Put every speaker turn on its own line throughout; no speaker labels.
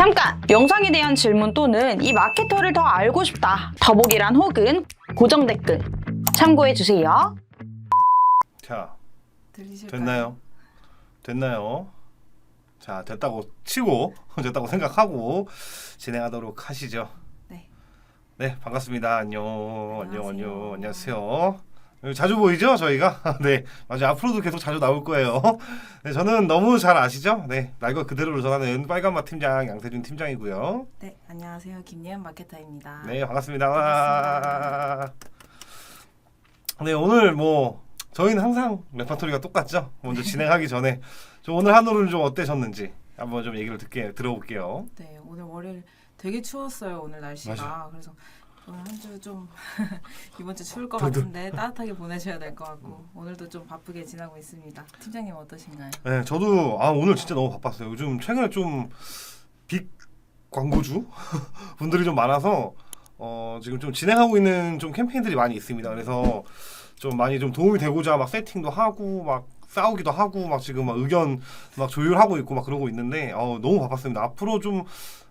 잠깐! 영상에 대한 질문 또는 이 마케터를 더 알고 싶다. 더보기란 혹은 고정 댓글 참고해주세요.
자,
들리실까요?
됐나요? 자, 됐다고 치고 됐다고 생각하고 진행하도록 하시죠. 네, 반갑습니다. 안녕하세요. 자주 보이죠, 저희가? 네, 맞아요. 앞으로도 계속 자주 나올 거예요. 네, 저는 너무 잘 아시죠? 네, 날 것 그대로를 전하는 빨간맛 팀장 양세준 팀장이고요.
네, 안녕하세요. 김예은 마케터입니다.
네, 반갑습니다. 네, 오늘 저희는 항상 레퍼토리가 똑같죠. 먼저 진행하기 전에 좀 오늘 하루는 좀 어떠셨는지 한번 좀 얘기를 들어볼게요.
네, 오늘 월요일 되게 추웠어요. 오늘 날씨가.
맞아.
그래서 오늘 한 주 좀 이번 주 추울 것 같은데 따뜻하게 보내셔야 될 것 같고 오늘도 좀 바쁘게 지나고 있습니다. 팀장님 어떠신가요?
네, 저도 오늘 진짜 너무 바빴어요. 요즘 최근에 좀 빅 광고주 분들이 좀 많아서 지금 좀 진행하고 있는 좀 캠페인들이 많이 있습니다. 그래서 좀 많이 좀 도움이 되고자 막 세팅도 하고 막 싸우기도 하고 막 지금 막 의견 막 조율하고 있고 막 그러고 있는데 너무 바빴습니다. 앞으로 좀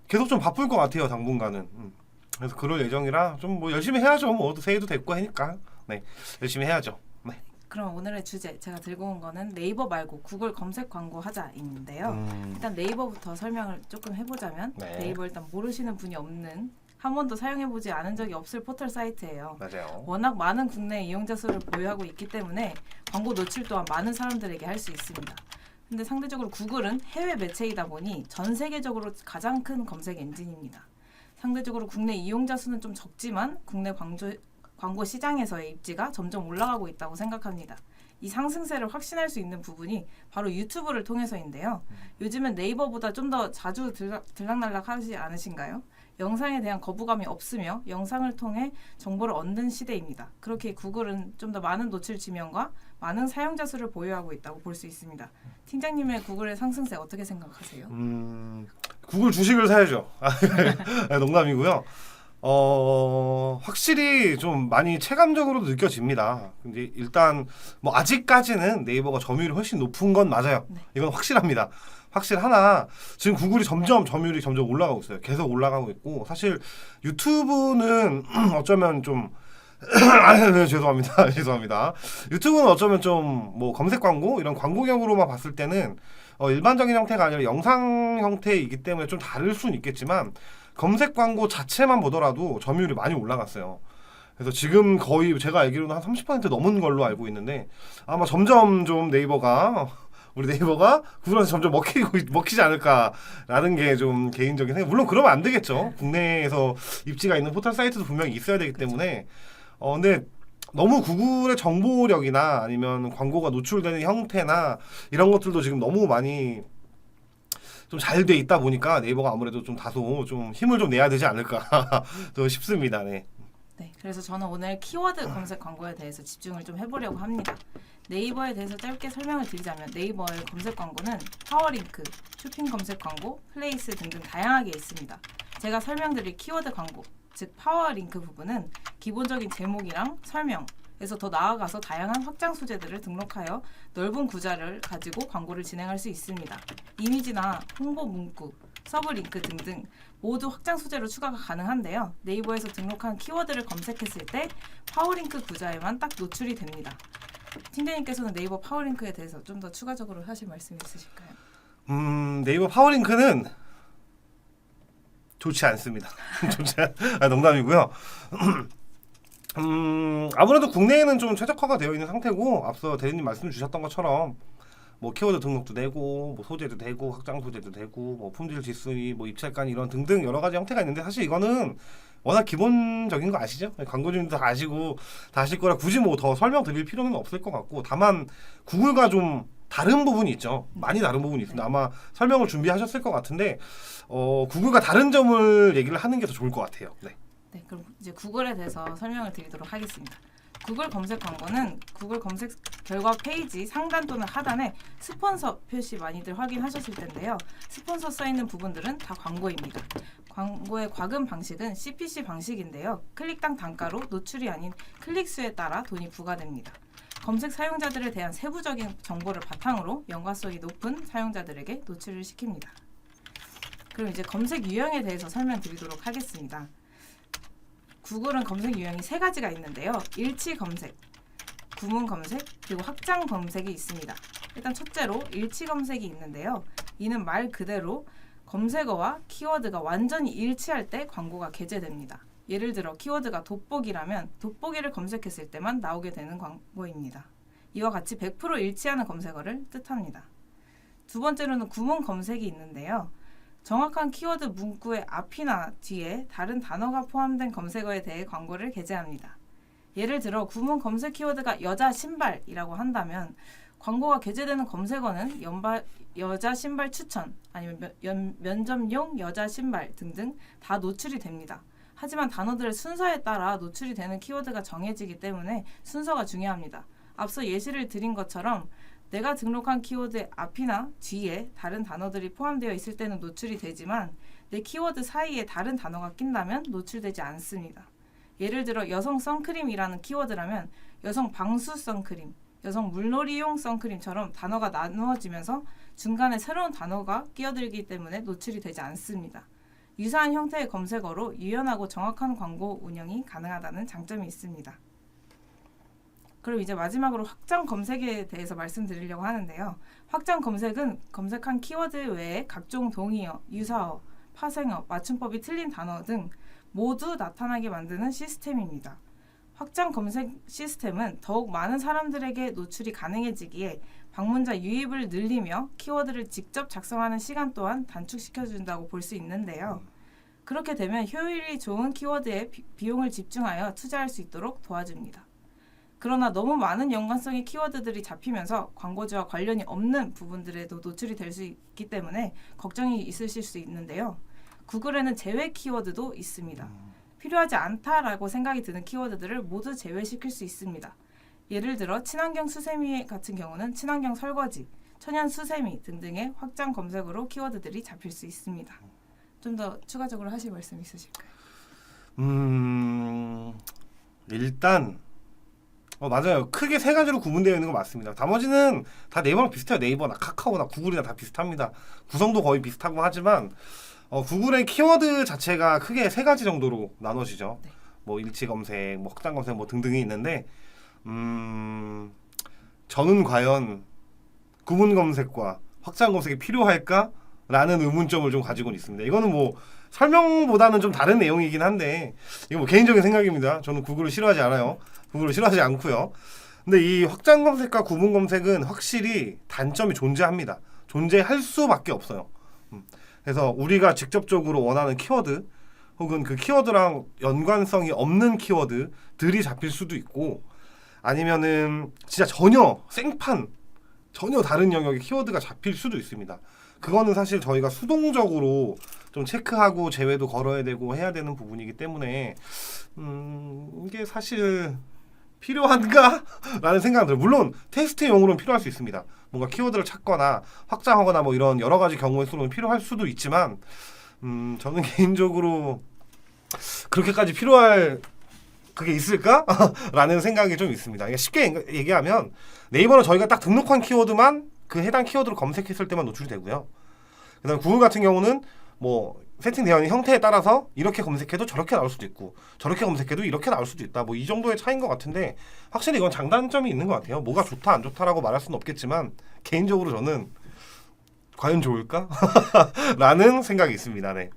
계속 좀 바쁠 것 같아요, 당분간은. 그래서 그럴 예정이라 좀 열심히 해야죠. 새해도 됐고 하니까 네, 열심히 해야죠. 네.
그럼 오늘의 주제 제가 들고 온 거는 네이버 말고 구글 검색 광고 하자인데요. 일단 네이버부터 설명을 조금 해보자면
네.
네이버 일단 모르시는 분이 없는 한 번도 사용해보지 않은 적이 없을 포털 사이트예요.
맞아요.
워낙 많은 국내 이용자 수를 보유하고 있기 때문에 광고 노출 또한 많은 사람들에게 할 수 있습니다. 근데 상대적으로 구글은 해외 매체이다 보니 전 세계적으로 가장 큰 검색 엔진입니다. 상대적으로 국내 이용자 수는 좀 적지만 국내 광고 시장에서의 입지가 점점 올라가고 있다고 생각합니다. 이 상승세를 확신할 수 있는 부분이 바로 유튜브를 통해서인데요. 요즘은 네이버보다 좀 더 자주 들락날락 하지 않으신가요? 영상에 대한 거부감이 없으며 영상을 통해 정보를 얻는 시대입니다. 그렇게 구글은 좀 더 많은 노출 지면과 많은 사용자 수를 보유하고 있다고 볼 수 있습니다. 팀장님의 구글의 상승세 어떻게 생각하세요?
구글 주식을 사야죠. 농담이고요. 확실히 좀 많이 체감적으로도 느껴집니다. 근데 일단 아직까지는 네이버가 점유율이 훨씬 높은 건 맞아요.
네.
이건 확실합니다. 확실하나 지금 구글이 점유율이 점점 올라가고 있어요. 계속 올라가고 있고 사실 유튜브는 어쩌면 좀 죄송합니다. 유튜브는 어쩌면 좀 검색 광고 이런 광고격으로만 봤을 때는 일반적인 형태가 아니라 영상 형태이기 때문에 좀 다를 수는 있겠지만 검색 광고 자체만 보더라도 점유율이 많이 올라갔어요. 그래서 지금 거의 제가 알기로는 한 30% 넘은 걸로 알고 있는데 아마 점점 좀 우리 네이버가 구글한테 점점 먹히지 않을까라는 게 좀 개인적인 생각. 물론 그러면 안 되겠죠. 국내에서 입지가 있는 포털 사이트도 분명히 있어야 되기 때문에 근데 너무 구글의 정보력이나 아니면 광고가 노출되는 형태나 이런 것들도 지금 너무 많이 좀 잘 돼 있다 보니까 네이버가 아무래도 좀 다소 좀 힘을 좀 내야 되지 않을까 싶습니다. 네.
네, 그래서 저는 오늘 키워드 검색 광고에 대해서 집중을 좀 해보려고 합니다. 네이버에 대해서 짧게 설명을 드리자면 네이버의 검색 광고는 파워링크, 쇼핑 검색 광고, 플레이스 등등 다양하게 있습니다. 제가 설명드릴 키워드 광고, 즉 파워링크 부분은 기본적인 제목이랑 설명에서 더 나아가서 다양한 확장 소재들을 등록하여 넓은 구자를 가지고 광고를 진행할 수 있습니다. 이미지나 홍보 문구, 서브링크 등등 모두 확장 소재로 추가가 가능한데요. 네이버에서 등록한 키워드를 검색했을 때 파워링크 구자에만 딱 노출이 됩니다. 팀장님께서는 네이버 파워링크에 대해서 좀 더 추가적으로 하실 말씀 있으실까요?
네이버 파워링크는 좋지 않습니다. 농담이고요. 아무래도 국내에는 좀 최적화가 되어 있는 상태고 앞서 대리님 말씀 주셨던 것처럼 키워드 등록도 되고 소재도 되고 확장 소재도 되고 품질 지수이 입찰관 이런 등등 여러 가지 형태가 있는데 사실 이거는 워낙 기본적인 거 아시죠? 광고주님도 다 아시고 다 아실 거라 굳이 더 설명드릴 필요는 없을 것 같고 다만 구글과 좀 다른 부분이 있죠. 많이 다른 부분이 있습니다. 아마 설명을 준비하셨을 것 같은데 구글과 다른 점을 얘기를 하는 게 더 좋을 것 같아요. 네.
네, 그럼 이제 구글에 대해서 설명을 드리도록 하겠습니다. 구글 검색 광고는 구글 검색 결과 페이지 상단 또는 하단에 스폰서 표시 많이들 확인하셨을 텐데요. 스폰서 써있는 부분들은 다 광고입니다. 광고의 과금 방식은 CPC 방식인데요. 클릭당 단가로 노출이 아닌 클릭 수에 따라 돈이 부과됩니다. 검색 사용자들에 대한 세부적인 정보를 바탕으로 연관성이 높은 사용자들에게 노출을 시킵니다. 그럼 이제 검색 유형에 대해서 설명드리도록 하겠습니다. 구글은 검색 유형이 세 가지가 있는데요. 일치 검색, 구문 검색, 그리고 확장 검색이 있습니다. 일단 첫째로 일치 검색이 있는데요. 이는 말 그대로 검색어와 키워드가 완전히 일치할 때 광고가 게재됩니다. 예를 들어 키워드가 돋보기라면 돋보기를 검색했을 때만 나오게 되는 광고입니다. 이와 같이 100% 일치하는 검색어를 뜻합니다. 두 번째로는 구문 검색이 있는데요. 정확한 키워드 문구의 앞이나 뒤에 다른 단어가 포함된 검색어에 대해 광고를 게재합니다. 예를 들어 구문 검색 키워드가 여자 신발이라고 한다면 광고가 게재되는 검색어는 여자 신발 추천 아니면 면접용 여자 신발 등등 다 노출이 됩니다. 하지만 단어들의 순서에 따라 노출이 되는 키워드가 정해지기 때문에 순서가 중요합니다. 앞서 예시를 드린 것처럼 내가 등록한 키워드의 앞이나 뒤에 다른 단어들이 포함되어 있을 때는 노출이 되지만 내 키워드 사이에 다른 단어가 낀다면 노출되지 않습니다. 예를 들어 여성 선크림이라는 키워드라면 여성 방수 선크림, 여성 물놀이용 선크림처럼 단어가 나누어지면서 중간에 새로운 단어가 끼어들기 때문에 노출이 되지 않습니다. 유사한 형태의 검색어로 유연하고 정확한 광고 운영이 가능하다는 장점이 있습니다. 그럼 이제 마지막으로 확장 검색에 대해서 말씀드리려고 하는데요. 확장 검색은 검색한 키워드 외에 각종 동의어, 유사어, 파생어, 맞춤법이 틀린 단어 등 모두 나타나게 만드는 시스템입니다. 확장 검색 시스템은 더욱 많은 사람들에게 노출이 가능해지기에 방문자 유입을 늘리며 키워드를 직접 작성하는 시간 또한 단축시켜준다고 볼 수 있는데요. 그렇게 되면 효율이 좋은 키워드에 비용을 집중하여 투자할 수 있도록 도와줍니다. 그러나 너무 많은 연관성의 키워드들이 잡히면서 광고주와 관련이 없는 부분들에도 노출이 될 수 있기 때문에 걱정이 있으실 수 있는데요. 구글에는 제외 키워드도 있습니다. 필요하지 않다라고 생각이 드는 키워드들을 모두 제외시킬 수 있습니다. 예를 들어 친환경 수세미 같은 경우는 친환경 설거지, 천연 수세미 등등의 확장 검색으로 키워드들이 잡힐 수 있습니다. 좀 더 추가적으로 하실 말씀 있으실까요?
일단 맞아요. 크게 세 가지로 구분되어 있는 거 맞습니다. 나머지는 다 네이버랑 비슷해요. 네이버나 카카오나 구글이나 다 비슷합니다. 구성도 거의 비슷하고 하지만 구글의 키워드 자체가 크게 세 가지 정도로 나눠지죠.
네.
뭐 일치 검색, 뭐 확장 검색 뭐 등등이 있는데 저는 과연 구문 검색과 확장 검색이 필요할까라는 의문점을 좀 가지고 있습니다. 이거는 뭐 설명보다는 좀 다른 내용이긴 한데 이거 뭐 개인적인 생각입니다. 저는 구글을 싫어하지 않아요. 구글을 싫어하지 않고요. 근데 이 확장 검색과 구문 검색은 확실히 단점이 존재합니다. 존재할 수밖에 없어요. 그래서 우리가 직접적으로 원하는 키워드 혹은 그 키워드랑 연관성이 없는 키워드들이 잡힐 수도 있고 아니면은 진짜 전혀 생판 전혀 다른 영역의 키워드가 잡힐 수도 있습니다. 그거는 사실 저희가 수동적으로 좀 체크하고 제외도 걸어야 되고 해야 되는 부분이기 때문에 이게 사실 필요한가? 라는 생각이 들어요. 물론 테스트용으로는 필요할 수 있습니다. 뭔가 키워드를 찾거나 확장하거나 뭐 이런 여러 가지 경우에서는 필요할 수도 있지만 저는 개인적으로 그렇게까지 필요할 그게 있을까? 라는 생각이 좀 있습니다. 쉽게 얘기하면 네이버는 저희가 딱 등록한 키워드만 그 해당 키워드로 검색했을 때만 노출이 되고요. 그다음에 구글 같은 경우는 뭐 세팅되어 있는 형태에 따라서 이렇게 검색해도 저렇게 나올 수도 있고 저렇게 검색해도 이렇게 나올 수도 있다. 뭐 이 정도의 차이인 것 같은데 확실히 이건 장단점이 있는 것 같아요. 뭐가 좋다 안 좋다라고 말할 수는 없겠지만 개인적으로 저는 과연 좋을까? 라는 생각이 있습니다. 네.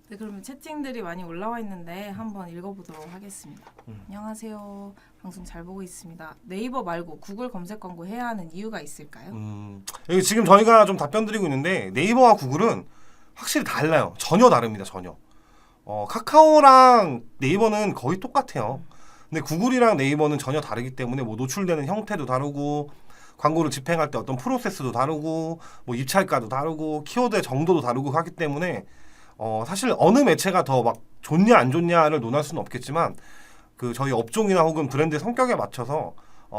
네, 그러면 채팅들이 많이 올라와 있는데 한번 읽어보도록 하겠습니다. 안녕하세요. 방송 잘 보고 있습니다. 네이버 말고 구글 검색 광고 해야 하는 이유가 있을까요?
여기 지금 저희가 좀 답변 드리고 있는데 네이버와 구글은 확실히 달라요. 전혀 다릅니다. 전혀. 카카오랑 네이버는 거의 똑같아요. 근데 구글이랑 네이버는 전혀 다르기 때문에 뭐 노출되는 형태도 다르고 광고를 집행할 때 어떤 프로세스도 다르고 뭐 입찰가도 다르고 키워드의 정도도 다르고 하기 때문에 사실 어느 매체가 더 막 좋냐 안 좋냐를 논할 수는 없겠지만 그 저희 업종이나 혹은 브랜드의 성격에 맞춰서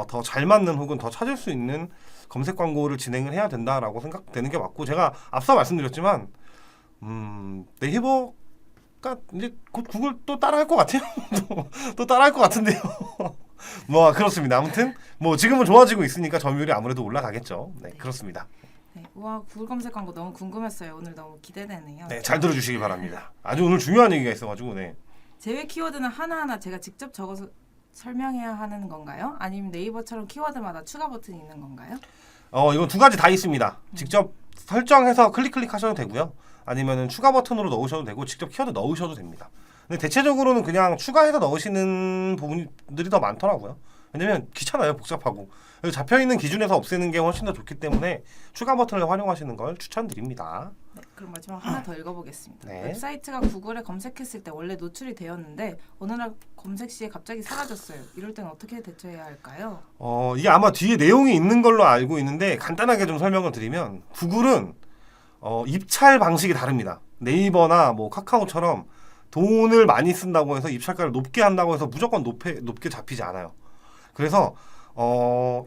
더 잘 맞는 혹은 더 찾을 수 있는 검색 광고를 진행을 해야 된다라고 생각되는 게 맞고 제가 앞서 말씀드렸지만 네이버가 이제 곧 구글 또 따라할 것 같아요. 또 따라할 것 같은데요. 뭐 그렇습니다. 아무튼 뭐 지금은 좋아지고 있으니까 점유율이 아무래도 올라가겠죠. 네, 그렇습니다.
네, 우와 구글 검색 광고 너무 궁금했어요. 오늘 너무 기대되네요.
네, 잘 들어주시기 바랍니다. 아주 오늘 중요한 얘기가 있어가지고 네.
제외 키워드는 하나하나 제가 직접 적어서 설명해야 하는 건가요? 아니면 네이버처럼 키워드마다 추가 버튼이 있는 건가요?
이건 두 가지 다 있습니다. 직접 설정해서 클릭 하셔도 되고요. 아니면은 추가 버튼으로 넣으셔도 되고 직접 키워드 넣으셔도 됩니다. 근데 대체적으로는 그냥 추가해서 넣으시는 부분들이 더 많더라고요. 왜냐면 귀찮아요, 복잡하고. 그래서 잡혀있는 기준에서 없애는 게 훨씬 더 좋기 때문에 추가 버튼을 활용하시는 걸 추천드립니다.
네, 그럼 마지막 하나 더 읽어보겠습니다.
네.
웹사이트가 구글에 검색했을 때 원래 노출이 되었는데 어느 날 검색 시에 갑자기 사라졌어요. 이럴 땐 어떻게 대처해야 할까요?
이게 아마 뒤에 내용이 있는 걸로 알고 있는데 간단하게 좀 설명을 드리면 구글은 입찰 방식이 다릅니다. 네이버나 뭐 카카오처럼 돈을 많이 쓴다고 해서 입찰가를 높게 한다고 해서 무조건 높게 잡히지 않아요. 그래서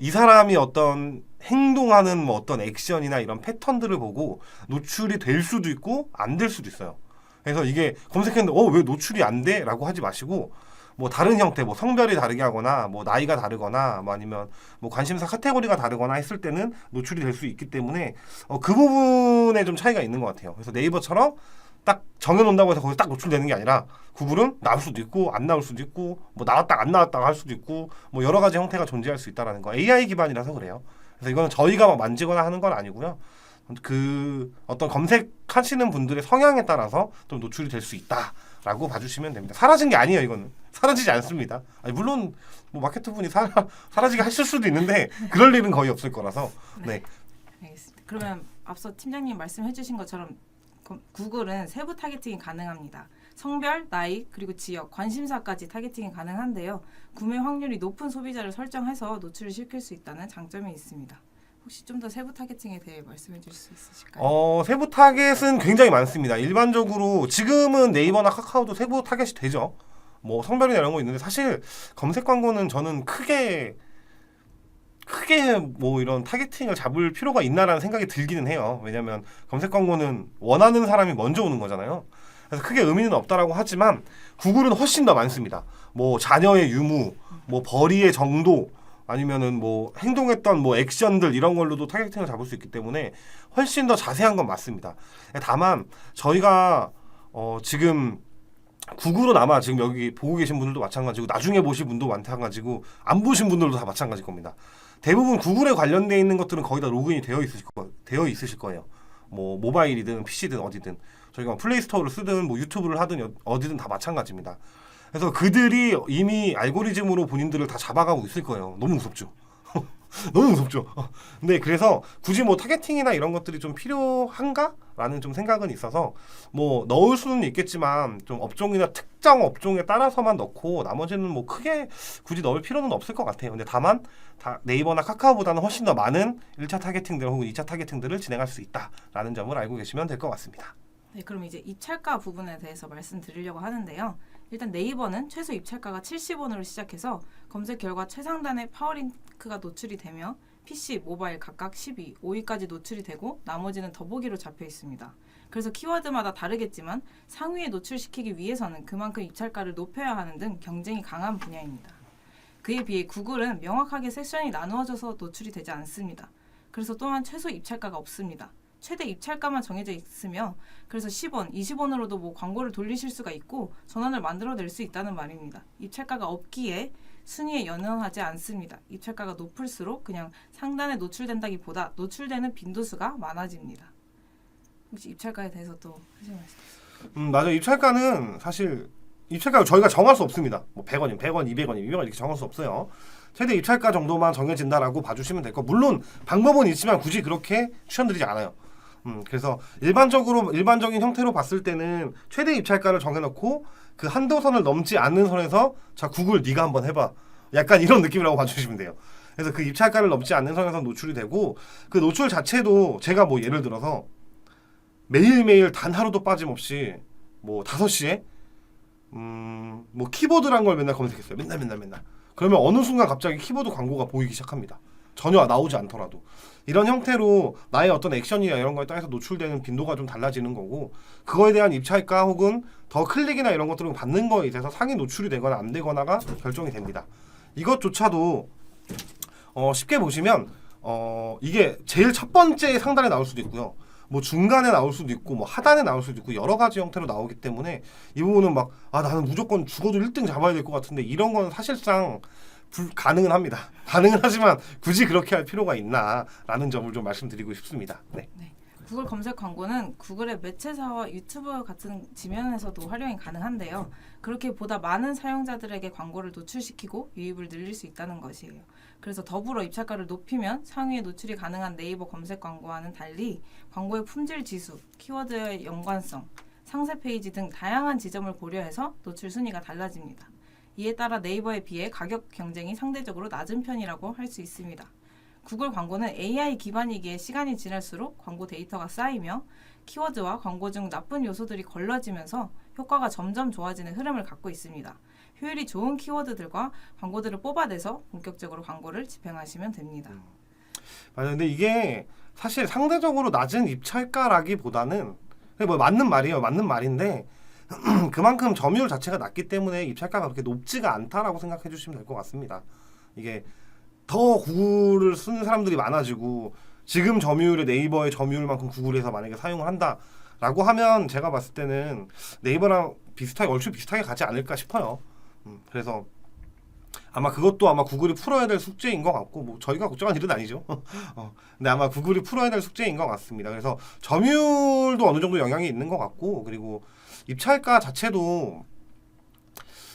이 사람이 어떤 행동하는 뭐 어떤 액션이나 이런 패턴들을 보고 노출이 될 수도 있고 안 될 수도 있어요. 그래서 이게 검색했는데 왜 노출이 안 돼? 라고 하지 마시고 뭐 다른 형태, 뭐 성별이 다르게 하거나 뭐 나이가 다르거나 뭐 아니면 뭐 관심사 카테고리가 다르거나 했을 때는 노출이 될 수 있기 때문에 그 부분에 좀 차이가 있는 것 같아요. 그래서 네이버처럼 딱 정해놓는다고 해서 거기서 딱 노출되는 게 아니라 구글은 나올 수도 있고 안 나올 수도 있고 뭐 나왔다 안 나왔다고 할 수도 있고 뭐 여러 가지 형태가 존재할 수 있다라는 거. AI 기반이라서 그래요. 그래서 이거는 저희가 막 만지거나 하는 건 아니고요. 그 어떤 검색하시는 분들의 성향에 따라서 좀 노출이 될 수 있다라고 봐주시면 됩니다. 사라진 게 아니에요. 이거는 사라지지 않습니다. 아니, 물론 뭐 마케터분이 사라지게 하실 수도 있는데 그럴 일은 거의 없을 거라서. 네.
알겠습니다. 그러면 앞서 팀장님 말씀해주신 것처럼 구글은 세부 타겟팅이 가능합니다. 성별, 나이, 그리고 지역, 관심사까지 타겟팅이 가능한데요. 구매 확률이 높은 소비자를 설정해서 노출을 시킬 수 있다는 장점이 있습니다. 혹시 좀 더 세부 타겟팅에 대해 말씀해 주실 수 있으실까요?
세부 타겟은 굉장히 많습니다. 일반적으로 지금은 네이버나 카카오도 세부 타겟이 되죠. 뭐 성별이나 이런 거 있는데 사실 검색 광고는 저는 크게 뭐 이런 타겟팅을 잡을 필요가 있나라는 생각이 들기는 해요. 왜냐하면 검색 광고는 원하는 사람이 먼저 오는 거잖아요. 그래서 크게 의미는 없다라고 하지만 구글은 훨씬 더 많습니다. 뭐 자녀의 유무, 뭐 벌이의 정도, 아니면은 뭐 행동했던 뭐 액션들 이런 걸로도 타겟팅을 잡을 수 있기 때문에 훨씬 더 자세한 건 맞습니다. 다만 저희가 지금 구글은 아마 지금 여기 보고 계신 분들도 마찬가지고 나중에 보실 분도 마찬가지고 안 보신 분들도 다 마찬가지일 겁니다. 대부분 구글에 관련되어 있는 것들은 거의 다 로그인이 되어 있으실 거예요. 뭐 모바일이든 PC든 어디든 저희가 플레이스토어를 쓰든 뭐 유튜브를 하든 어디든 다 마찬가지입니다. 그래서 그들이 이미 알고리즘으로 본인들을 다 잡아가고 있을 거예요. 너무 무섭죠. 너무 무섭죠. 근데 그래서 굳이 뭐 타겟팅이나 이런 것들이 좀 필요한가라는 좀 생각은 있어서 뭐 넣을 수는 있겠지만 좀 업종이나 특정 업종에 따라서만 넣고 나머지는 뭐 크게 굳이 넣을 필요는 없을 것 같아요. 근데 다만 네이버나 카카오보다는 훨씬 더 많은 1차 타겟팅들 혹은 2차 타겟팅들을 진행할 수 있다라는 점을 알고 계시면 될 것 같습니다.
네, 그럼 이제 입찰가 부분에 대해서 말씀드리려고 하는데요. 일단 네이버는 최소 입찰가가 70원으로 시작해서 검색 결과 최상단에 파워링크가 노출이 되며 PC, 모바일 각각 12, 5위까지 노출이 되고 나머지는 더보기로 잡혀 있습니다. 그래서 키워드마다 다르겠지만 상위에 노출시키기 위해서는 그만큼 입찰가를 높여야 하는 등 경쟁이 강한 분야입니다. 그에 비해 구글은 명확하게 섹션이 나누어져서 노출이 되지 않습니다. 그래서 또한 최소 입찰가가 없습니다. 최대 입찰가만 정해져 있으며 그래서 10원, 20원으로도 뭐 광고를 돌리실 수가 있고 전환을 만들어낼 수 있다는 말입니다. 입찰가가 없기에 순위에 연연하지 않습니다. 입찰가가 높을수록 그냥 상단에 노출된다기보다 노출되는 빈도수가 많아집니다. 혹시 입찰가에 대해서 또 하실 말씀?
맞아요. 입찰가는 사실 입찰가를 저희가 정할 수 없습니다. 뭐 100원이면 100원, 200원, 200원 이렇게 정할 수 없어요. 최대 입찰가 정도만 정해진다라고 봐주시면 될 거. 물론 방법은 있지만 굳이 그렇게 추천드리지 않아요. 그래서 일반적인 형태로 봤을 때는 최대 입찰가를 정해놓고 그 한도선을 넘지 않는 선에서 자 구글 네가 한번 해봐. 약간 이런 느낌이라고 봐주시면 돼요. 그래서 그 입찰가를 넘지 않는 선에서 노출이 되고 그 노출 자체도 제가 뭐 예를 들어서 매일매일 단 하루도 빠짐없이 뭐 5시에 뭐 키보드란 걸 맨날 검색했어요. 맨날. 그러면 어느 순간 갑자기 키보드 광고가 보이기 시작합니다. 전혀 나오지 않더라도. 이런 형태로 나의 어떤 액션이나 이런 거에 따라서 노출되는 빈도가 좀 달라지는 거고 그거에 대한 입찰가 혹은 더 클릭이나 이런 것들을 받는 거에 대해서 상위 노출이 되거나 안 되거나가 결정이 됩니다. 이것조차도 쉽게 보시면 이게 제일 첫 번째 상단에 나올 수도 있고요. 뭐 중간에 나올 수도 있고 뭐 하단에 나올 수도 있고 여러 가지 형태로 나오기 때문에 이 부분은 막 나는 무조건 죽어도 1등 잡아야 될 것 같은데 이런 건 사실상 가능은 합니다. 가능은 하지만 굳이 그렇게 할 필요가 있나라는 점을 좀 말씀드리고 싶습니다. 네.
구글 검색 광고는 구글의 매체사와 유튜브 같은 지면에서도 활용이 가능한데요. 그렇게 보다 많은 사용자들에게 광고를 노출시키고 유입을 늘릴 수 있다는 것이에요. 그래서 더불어 입찰가를 높이면 상위에 노출이 가능한 네이버 검색 광고와는 달리 광고의 품질 지수, 키워드의 연관성, 상세 페이지 등 다양한 지점을 고려해서 노출 순위가 달라집니다. 이에 따라 네이버에 비해 가격 경쟁이 상대적으로 낮은 편이라고 할 수 있습니다. 구글 광고는 AI 기반이기에 시간이 지날수록 광고 데이터가 쌓이며 키워드와 광고 중 나쁜 요소들이 걸러지면서 효과가 점점 좋아지는 흐름을 갖고 있습니다. 효율이 좋은 키워드들과 광고들을 뽑아내서 본격적으로 광고를 집행하시면 됩니다.
맞아요. 근데 이게 사실 상대적으로 낮은 입찰가라기보다는 뭐 맞는 말이에요. 맞는 말인데 그만큼 점유율 자체가 낮기 때문에 입찰가가 그렇게 높지가 않다라고 생각해 주시면 될 것 같습니다. 이게 더 구글을 쓰는 사람들이 많아지고 지금 점유율의 네이버의 점유율만큼 구글에서 만약에 사용을 한다라고 하면 제가 봤을 때는 네이버랑 얼추 비슷하게 가지 않을까 싶어요. 그래서 아마 그것도 아마 구글이 풀어야 될 숙제인 것 같고 뭐 저희가 걱정할 일은 아니죠. 근데 아마 구글이 풀어야 될 숙제인 것 같습니다. 그래서 점유율도 어느 정도 영향이 있는 것 같고 그리고 입찰가 자체도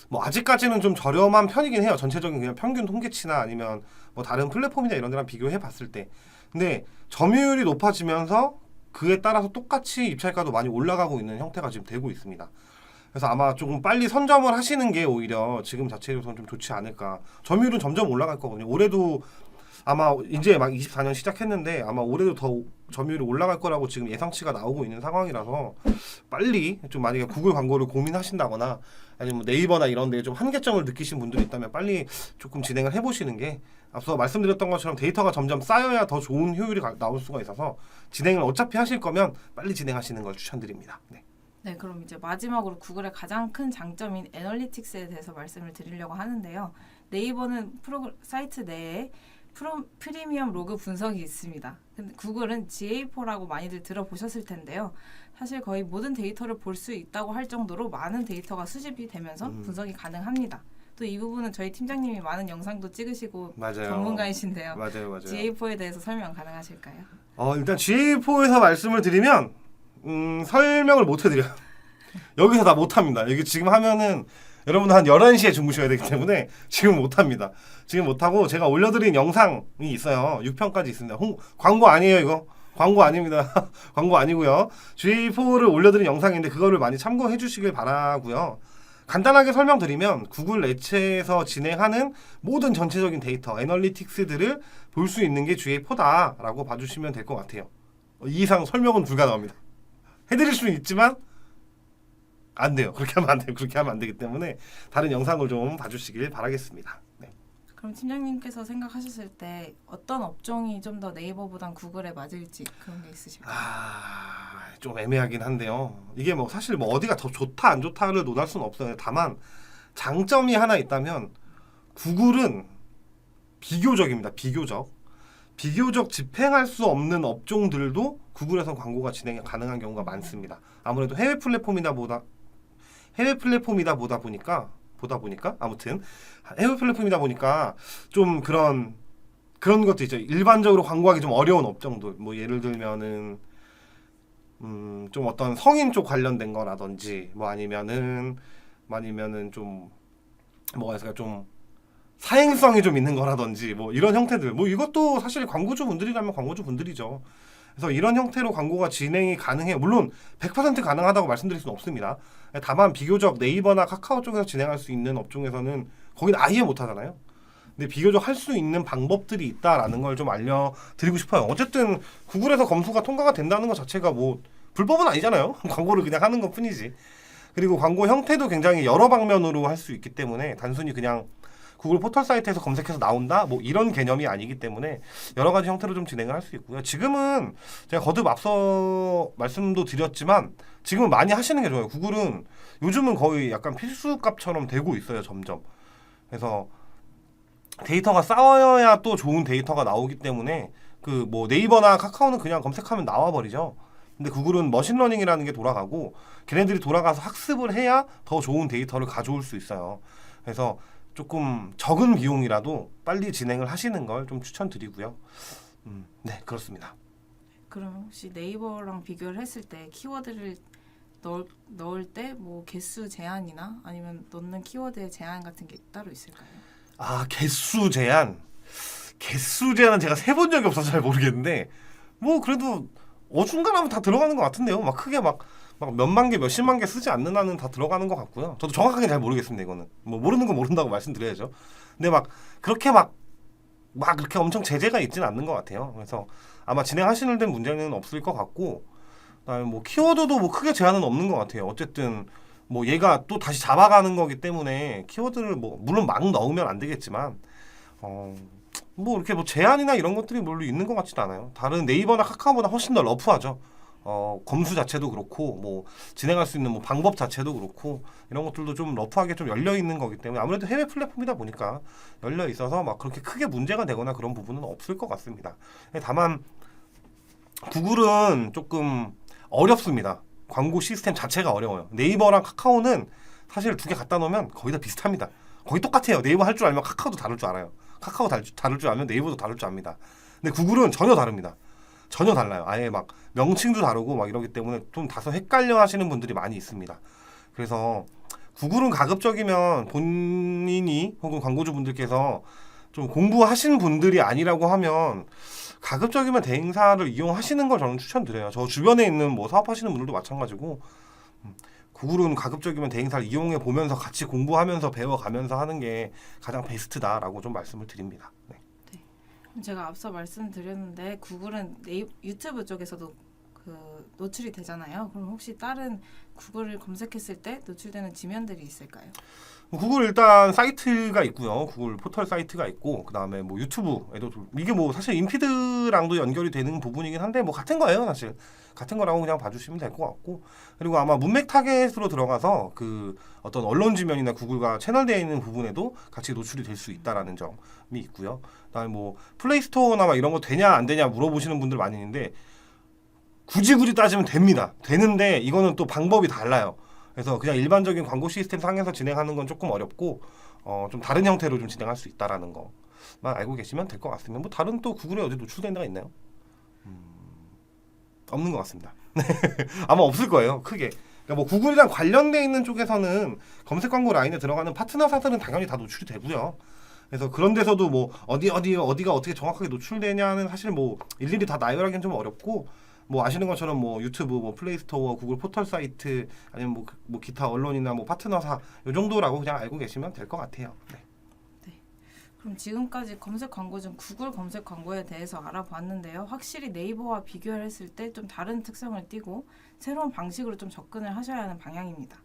뭐 아직까지는 좀 저렴한 편이긴 해요. 전체적인 그냥 평균 통계치나 아니면 뭐 다른 플랫폼이나 이런 데랑 비교해 봤을 때. 근데 점유율이 높아지면서 그에 따라서 똑같이 입찰가도 많이 올라가고 있는 형태가 지금 되고 있습니다. 그래서 아마 조금 빨리 선점을 하시는 게 오히려 지금 자체로서는 좀 좋지 않을까. 점유율은 점점 올라갈 거거든요. 올해도 아마 이제 막 24년 시작했는데 아마 올해도 더 점유율이 올라갈 거라고 지금 예상치가 나오고 있는 상황이라서 빨리 좀 만약에 구글 광고를 고민하신다거나 아니면 네이버나 이런 데에 좀 한계점을 느끼신 분들이 있다면 빨리 조금 진행을 해보시는 게 앞서 말씀드렸던 것처럼 데이터가 점점 쌓여야 더 좋은 효율이 나올 수가 있어서 진행을 어차피 하실 거면 빨리 진행하시는 걸 추천드립니다.
네, 그럼 이제 마지막으로 구글의 가장 큰 장점인 애널리틱스에 대해서 말씀을 드리려고 하는데요. 네이버는 사이트 내에 프리미엄 로그 분석이 있습니다. 근데 구글은 GA4라고 많이들 들어보셨을 텐데요. 사실 거의 모든 데이터를 볼 수 있다고 할 정도로 많은 데이터가 수집이 되면서 분석이 가능합니다. 또 이 부분은 저희 팀장님이 많은 영상도 찍으시고
맞아요.
전문가이신데요.
맞아요.
GA4에 대해서 설명 가능하실까요?
일단 GA4에서 말씀을 드리면 설명을 못 해드려요. 여기서 다 못합니다. 여기 지금 하면은 여러분 한 11시에 주무셔야 되기 때문에 지금 못합니다. 지금 못하고 제가 올려드린 영상이 있어요. 6편까지 있습니다. 광고 아니에요 이거. 광고 아닙니다. 광고 아니고요. GA4를 올려드린 영상인데 그거를 많이 참고해 주시길 바라고요. 간단하게 설명드리면 구글 매체에서 진행하는 모든 전체적인 데이터, 애널리틱스들을 볼 수 있는 게 GA4다라고 봐주시면 될 것 같아요. 이 이상 설명은 불가능합니다. 해드릴 수는 있지만 안 돼요. 그렇게 하면 안 돼요. 그렇게 하면 안 되기 때문에 다른 영상을 좀 봐주시길 바라겠습니다. 네.
그럼 팀장님께서 생각하셨을 때 어떤 업종이 좀 더 네이버보단 구글에 맞을지 그런 게 있으실까요?
좀 애매하긴 한데요. 이게 뭐 사실 뭐 어디가 더 좋다 안 좋다를 논할 수는 없어요. 다만 장점이 하나 있다면 구글은 비교적입니다. 비교적 집행할 수 없는 업종들도 구글에서 광고가 진행이 가능한 경우가 많습니다. 아무래도 해외 플랫폼이다 보다 보니까 아무튼 해외 플랫폼이다 보니까 좀 그런 것도 있죠. 일반적으로 광고하기 좀 어려운 업종들 뭐 예를 들면은 좀 어떤 성인 쪽 관련된 거라든지 뭐 아니면은 좀 뭐가 있을까 좀 사행성이 좀 있는 거라든지 뭐 이런 형태들 뭐 이것도 사실 광고주 분들이라면 광고주 분들이죠. 그래서 이런 형태로 광고가 진행이 가능해요. 물론 100% 가능하다고 말씀드릴 수는 없습니다. 다만 비교적 네이버나 카카오 쪽에서 진행할 수 있는 업종에서는 거기는 아예 못하잖아요. 근데 비교적 할 수 있는 방법들이 있다라는 걸 좀 알려드리고 싶어요. 어쨌든 구글에서 검수가 통과가 된다는 것 자체가 뭐 불법은 아니잖아요. 광고를 그냥 하는 것 뿐이지. 그리고 광고 형태도 굉장히 여러 방면으로 할 수 있기 때문에 단순히 그냥 구글 포털 사이트에서 검색해서 나온다 뭐 이런 개념이 아니기 때문에 여러 가지 형태로 좀 진행을 할 수 있고요. 지금은 제가 거듭 앞서 말씀도 드렸지만 지금은 많이 하시는 게 좋아요. 구글은 요즘은 거의 약간 필수값처럼 되고 있어요. 점점. 그래서 데이터가 쌓여야 또 좋은 데이터가 나오기 때문에 그 뭐 네이버나 카카오는 그냥 검색하면 나와버리죠. 근데 구글은 머신러닝이라는 게 돌아가고 걔네들이 돌아가서 학습을 해야 더 좋은 데이터를 가져올 수 있어요. 그래서 조금 적은 비용이라도 빨리 진행을 하시는 걸 좀 추천드리고요. 네, 그렇습니다.
그럼 혹시 네이버랑 비교를 했을 때 키워드를 넣을 때 뭐 개수 제한이나 아니면 넣는 키워드의 제한 같은 게 따로 있을까요?
아, 개수 제한. 개수 제한은 제가 세본 적이 없어서 잘 모르겠는데 뭐 그래도 어중간하면 다 들어가는 것 같은데요. 막 크게 막 몇만 개, 몇십만 개 쓰지 않는 한은 다 들어가는 것 같고요. 저도 정확하게 잘 모르겠습니다. 이거는 뭐 모르는 건 모른다고 말씀드려야죠. 근데 막 그렇게 막 그렇게 엄청 제재가 있지는 않는 것 같아요. 그래서 아마 진행하시는 데 문제는 없을 것 같고, 그다음에 뭐 키워드도 뭐 크게 제한은 없는 것 같아요. 어쨌든 뭐 얘가 또 다시 잡아가는 거기 때문에 키워드를 뭐 물론 막 넣으면 안 되겠지만 뭐 이렇게 뭐 제한이나 이런 것들이 별로 있는 것 같지도 않아요. 다른 네이버나 카카오보다 훨씬 더 러프하죠. 검수 자체도 그렇고 뭐 진행할 수 있는 뭐 방법 자체도 그렇고 이런 것들도 좀 러프하게 좀 열려 있는 거기 때문에 아무래도 해외 플랫폼이다 보니까 열려 있어서 막 그렇게 크게 문제가 되거나 그런 부분은 없을 것 같습니다. 다만 구글은 조금 어렵습니다. 광고 시스템 자체가 어려워요. 네이버랑 카카오는 사실 두 개 갖다 놓으면 거의 다 비슷합니다. 거의 똑같아요. 네이버 할 줄 알면 카카오도 다룰 줄 알아요. 카카오 다룰 줄 알면 네이버도 다룰 줄 압니다. 근데 구글은 전혀 다릅니다. 전혀 달라요. 아예 막 명칭도 다르고 막 이러기 때문에 좀 다소 헷갈려 하시는 분들이 많이 있습니다. 그래서 구글은 가급적이면 본인이 혹은 광고주분들께서 좀 공부하신 분들이 아니라고 하면 가급적이면 대행사를 이용하시는 걸 저는 추천드려요. 저 주변에 있는 뭐 사업하시는 분들도 마찬가지고 구글은 가급적이면 대행사를 이용해 보면서 같이 공부하면서 배워가면서 하는 게 가장 베스트다라고 좀 말씀을 드립니다. 네.
제가 앞서 말씀드렸는데 구글은 유튜브 쪽에서도 그 노출이 되잖아요. 그럼 혹시 다른 구글을 검색했을 때 노출되는 지면들이 있을까요?
구글 일단 사이트가 있고요. 구글 포털 사이트가 있고 그다음에 뭐 유튜브에도 이게 뭐 사실 인피드랑도 연결이 되는 부분이긴 한데 뭐 같은 거예요. 사실 같은 거라고 그냥 봐주시면 될 것 같고 그리고 아마 문맥 타겟으로 들어가서 그 어떤 언론 지면이나 구글과 채널되어 있는 부분에도 같이 노출이 될 수 있다라는 점이 있고요. 그다음에 뭐 플레이 스토어나 막 이런 거 되냐 안 되냐 물어보시는 분들 많이 있는데 굳이 따지면 됩니다. 되는데 이거는 또 방법이 달라요. 그래서 그냥 일반적인 광고 시스템 상에서 진행하는 건 조금 어렵고 좀 다른 형태로 좀 진행할 수 있다라는 거만 알고 계시면 될 것 같습니다. 뭐 다른 또 구글에 어디 노출된 데가 있나요? 없는 것 같습니다. 아마 없을 거예요. 크게. 그러니까 뭐 구글이랑 관련돼 있는 쪽에서는 검색 광고 라인에 들어가는 파트너사들은 당연히 다 노출이 되고요. 그래서 그런 데서도 뭐 어디가 어떻게 정확하게 노출되냐는 사실 뭐 일일이 다 나열하기는 좀 어렵고 뭐 아시는 것처럼 뭐 유튜브, 뭐 플레이스토어, 구글 포털 사이트 아니면 뭐 기타 언론이나 뭐 파트너사 이 정도라고 그냥 알고 계시면 될 것 같아요. 네.
그럼 지금까지 검색 광고 중 구글 검색 광고에 대해서 알아봤는데요. 확실히 네이버와 비교를 했을 때 좀 다른 특성을 띠고 새로운 방식으로 좀 접근을 하셔야 하는 방향입니다.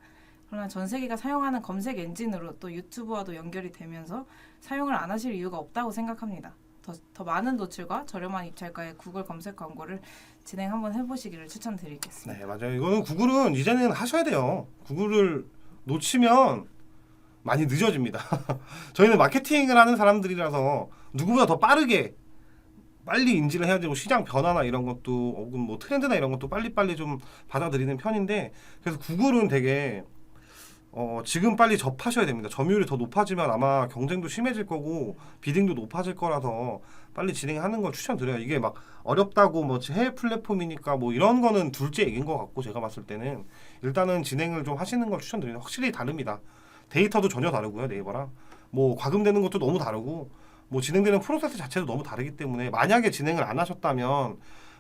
그러나 전 세계가 사용하는 검색 엔진으로 또 유튜브와도 연결이 되면서 사용을 안 하실 이유가 없다고 생각합니다. 더 많은 노출과 저렴한 입찰가의 구글 검색 광고를 진행 한번 해보시기를 추천드리겠습니다.
네, 맞아요. 이거는 구글은 이제는 하셔야 돼요. 구글을 놓치면 많이 늦어집니다. 저희는 마케팅을 하는 사람들이라서 누구보다 더 빨리 인지를 해야 되고 시장 변화나 이런 것도 혹은 뭐 트렌드나 이런 것도 빨리빨리 좀 받아들이는 편인데 그래서 구글은 되게 지금 빨리 접하셔야 됩니다. 점유율이 더 높아지면 아마 경쟁도 심해질 거고 비딩도 높아질 거라서 빨리 진행하는 걸 추천드려요. 이게 막 어렵다고 뭐 해외 플랫폼이니까 뭐 이런 거는 둘째 얘기인 것 같고 제가 봤을 때는 일단은 진행을 좀 하시는 걸 추천드려요. 확실히 다릅니다. 데이터도 전혀 다르고요. 네이버랑 뭐 과금되는 것도 너무 다르고 뭐 진행되는 프로세스 자체도 너무 다르기 때문에 만약에 진행을 안 하셨다면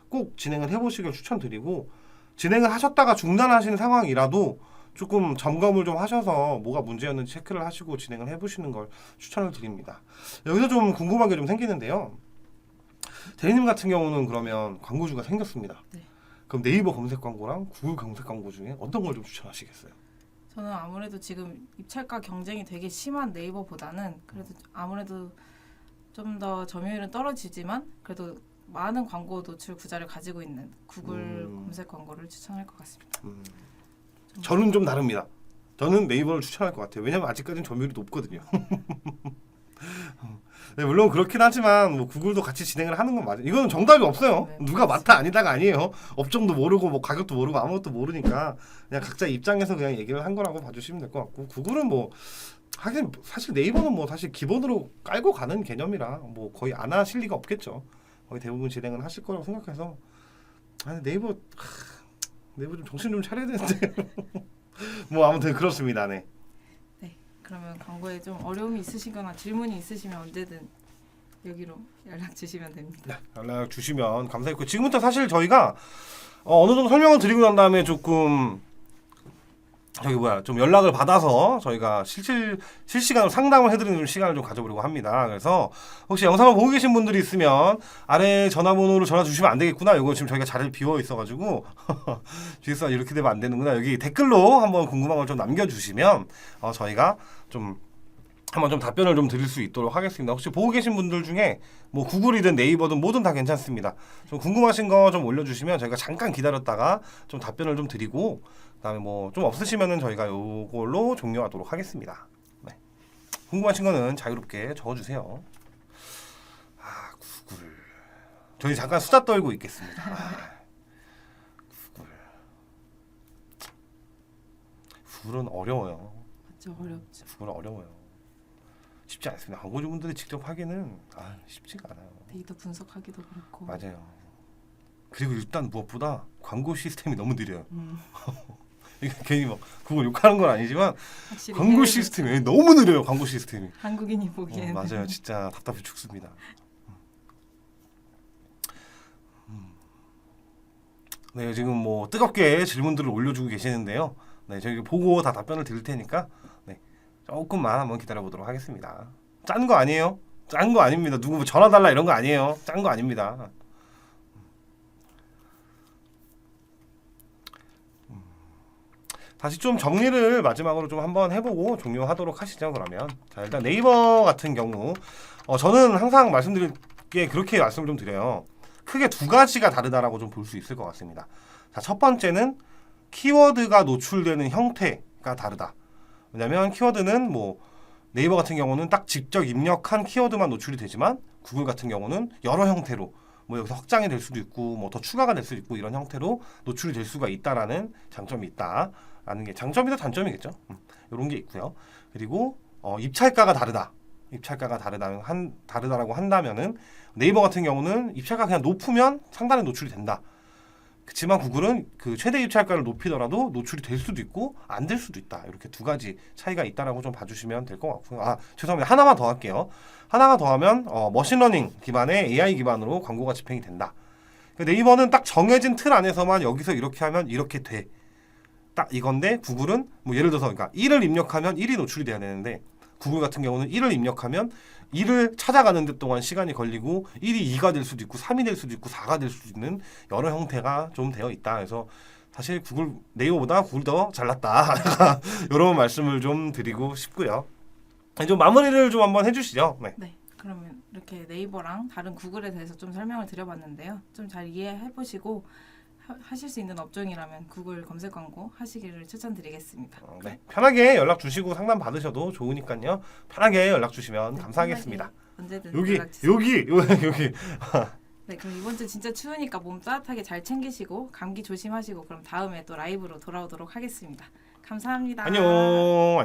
꼭 진행을 해보시길 추천드리고 진행을 하셨다가 중단하시는 상황이라도 조금 점검을 좀 하셔서 뭐가 문제였는지 체크를 하시고 진행을 해보시는 걸 추천을 드립니다. 여기서 좀 궁금한 게 좀 생기는데요. 대리님 같은 경우는 그러면 광고주가 생겼습니다.
네.
그럼 네이버 검색 광고랑 구글 검색 광고 중에 어떤 걸 좀 추천하시겠어요?
저는 아무래도 지금 입찰가 경쟁이 되게 심한 네이버보다는 그래도 아무래도 좀 더 점유율은 떨어지지만 그래도 많은 광고 노출 구자를 가지고 있는 구글 검색 광고를 추천할 것 같습니다.
저는 좀 다릅니다. 저는 네이버를 추천할 것 같아요. 왜냐면 아직까지는 점유율이 높거든요. 네, 물론 그렇긴 하지만 뭐 구글도 같이 진행을 하는 건 맞아요. 이거는 정답이 없어요.
네,
누가 맞다 아니다가 아니에요. 업종도 모르고 뭐 가격도 모르고 아무것도 모르니까 그냥 각자 입장에서 그냥 얘기를 한 거라고 봐주시면 될 것 같고, 구글은 뭐 하긴 사실 네이버는 뭐 사실 기본으로 깔고 가는 개념이라 뭐 거의 안 하실 리가 없겠죠. 거의 대부분 진행은 하실 거라고 생각해서. 아니 네이버 좀 정신 좀 차려야 되는데. 뭐 아무튼 그렇습니다. 네.
네, 그러면 광고에 좀 어려움이 있으시거나 질문이 있으시면 언제든 여기로 연락 주시면 됩니다.
연락 주시면 감사했고, 지금부터 사실 저희가 어느 정도 설명을 드리고 난 다음에 조금 좀 연락을 받아서 저희가 실시간으로 상담을 해드리는 좀 시간을 좀 가져보려고 합니다. 그래서 혹시 영상을 보고 계신 분들이 있으면 아래 전화번호로 전화 주시면 안 되겠구나. 이거 지금 저희가 자리를 비워 있어가지고 GS 이렇게 되면 안 되는구나. 여기 댓글로 한번 궁금한 걸 좀 남겨주시면 저희가 좀 한번 좀 답변을 좀 드릴 수 있도록 하겠습니다. 혹시 보고 계신 분들 중에 뭐 구글이든 네이버든 뭐든 다 괜찮습니다. 좀 궁금하신 거 좀 올려주시면 저희가 잠깐 기다렸다가 좀 답변을 좀 드리고, 그다음에 뭐 좀 없으시면은 저희가 요걸로 종료하도록 하겠습니다. 네. 궁금하신 거는 자유롭게 적어주세요. 구글. 저희 잠깐 수다 떨고 있겠습니다. 구글은 어려워요.
맞죠, 어렵죠.
구글은 어려워요. 쉽지 않습니다. 광고주분들이 직접 하기는 쉽지가 않아요.
데이터 분석하기도 그렇고.
맞아요. 그리고 일단 무엇보다 광고 시스템이 너무 느려요. 이게 괜히 막 구글 욕하는 건 아니지만
확실히
광고
해외에서
시스템이 너무 느려요. 광고 시스템이.
한국인이 보기에는
맞아요. 진짜 답답해 죽습니다. 네, 지금 뭐 뜨겁게 질문들을 올려주고 계시는데요. 네, 저희 보고 다 답변을 드릴 테니까 네, 조금만 한번 기다려 보도록 하겠습니다. 짠 거 아니에요? 짠 거 아닙니다. 누구 뭐 전화 달라 이런 거 아니에요. 짠 거 아닙니다. 다시 좀 정리를 마지막으로 좀 한번 해보고 종료하도록 하시죠. 그러면 자, 일단 네이버 같은 경우 저는 항상 말씀드릴 게 그렇게 말씀을 좀 드려요. 크게 두 가지가 다르다라고 좀 볼 수 있을 것 같습니다. 자, 첫 번째는 키워드가 노출되는 형태가 다르다. 왜냐하면 키워드는 뭐 네이버 같은 경우는 딱 직접 입력한 키워드만 노출이 되지만 구글 같은 경우는 여러 형태로 뭐 여기서 확장이 될 수도 있고 뭐 더 추가가 될 수도 있고 이런 형태로 노출이 될 수가 있다라는 장점이 있다라는 게 장점이다 단점이겠죠. 이런 게 있고요. 그리고 입찰가가 다르다. 입찰가가 다르다라고 한다면은 네이버 같은 경우는 입찰가 그냥 높으면 상단에 노출이 된다. 그렇지만 구글은 그 최대 입찰가를 높이더라도 노출이 될 수도 있고 안 될 수도 있다. 이렇게 두 가지 차이가 있다라고 좀 봐주시면 될 것 같고요. 죄송합니다. 하나만 더 할게요. 하나가 더 하면 머신러닝 기반의 AI 기반으로 광고가 집행이 된다. 네이버는 딱 정해진 틀 안에서만 여기서 이렇게 하면 이렇게 돼. 딱 이건데 구글은 뭐 예를 들어서 그러니까 1을 입력하면 1이 노출이 돼야 되는데 구글 같은 경우는 1을 입력하면 1을 찾아가는 데 동안 시간이 걸리고 1이 2가 될 수도 있고 3이 될 수도 있고 4가 될 수도 있는 여러 형태가 좀 되어 있다. 그래서 사실 네이버보다 구글이 더 잘났다. 이런 말씀을 좀 드리고 싶고요. 좀 마무리를 좀 한번 해주시죠. 네.
네, 그러면 이렇게 네이버랑 다른 구글에 대해서 좀 설명을 드려봤는데요. 좀 잘 이해해보시고 하실 수 있는 업종이라면 구글 검색 광고 하시기를 추천드리겠습니다.
네, 편하게 연락 주시고 상담 받으셔도 좋으니까요. 편하게 연락 주시면
네,
감사하겠습니다.
언제든
여기.
네, 그럼 이번 주 진짜 추우니까 몸 따뜻하게 잘 챙기시고 감기 조심하시고 그럼 다음에 또 라이브로 돌아오도록 하겠습니다. 감사합니다.
안녕.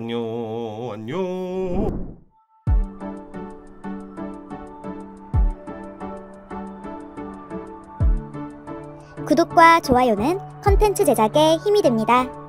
구독과 좋아요는 컨텐츠 제작에 힘이 됩니다.